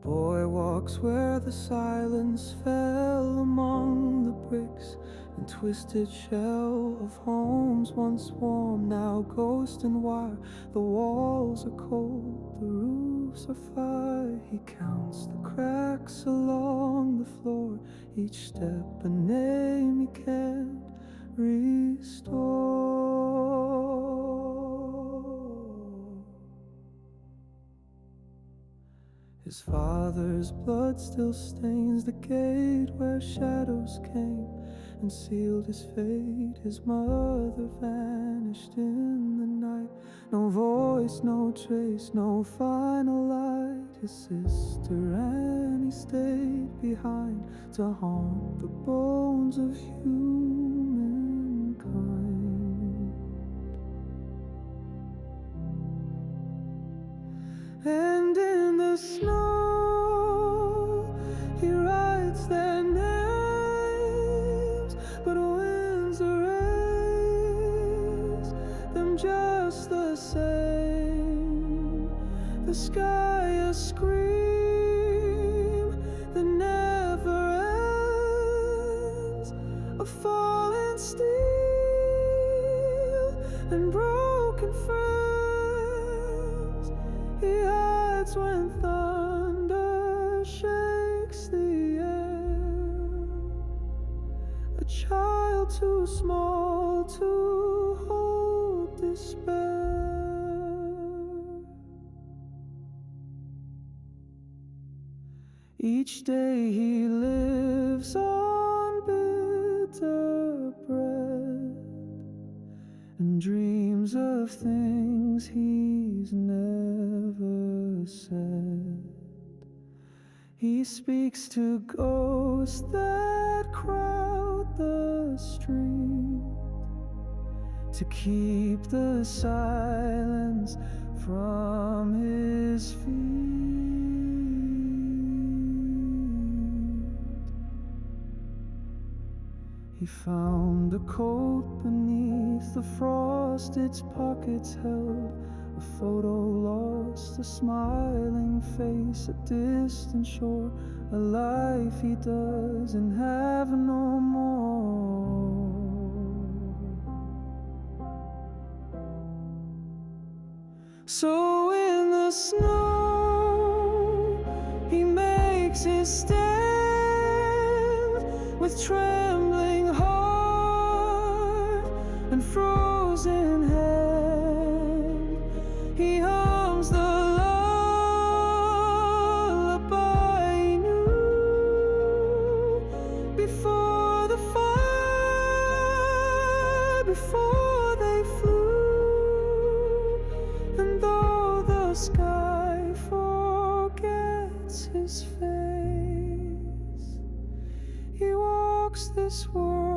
boy walks where the silence fell among the bricks and twisted shell of homes once warm, now ghost and wire. The walls are cold, the roofs are fire. He counts the cracks along the floor, each step a name he can't restore. His father's blood still stains the gate where shadows came and sealed his fate. His mother vanished in the night. No voice, no trace, no final light. His sister Annie stayed behind to haunt the bones of humankind. And in the snow he writes their names, but winds erase them just the same. The sky a scream that never ends, a fallen steel and broken frames. He hides when thunder shakes the air, a child too small to hold despair. Each day he lives on bitter bread and dreams of things he's never said. He speaks to ghosts that crowd the street to keep the silence from his feet. He found a coat beneath the frost, its pockets held a photo lost, a smiling face, a distant shore, a life he doesn't have no more. So in the snow he makes his stand with trembling heart and frozen hand. He hums the lullaby he knew before the fire, before they flew. And though the sky forgets his face, he walks this world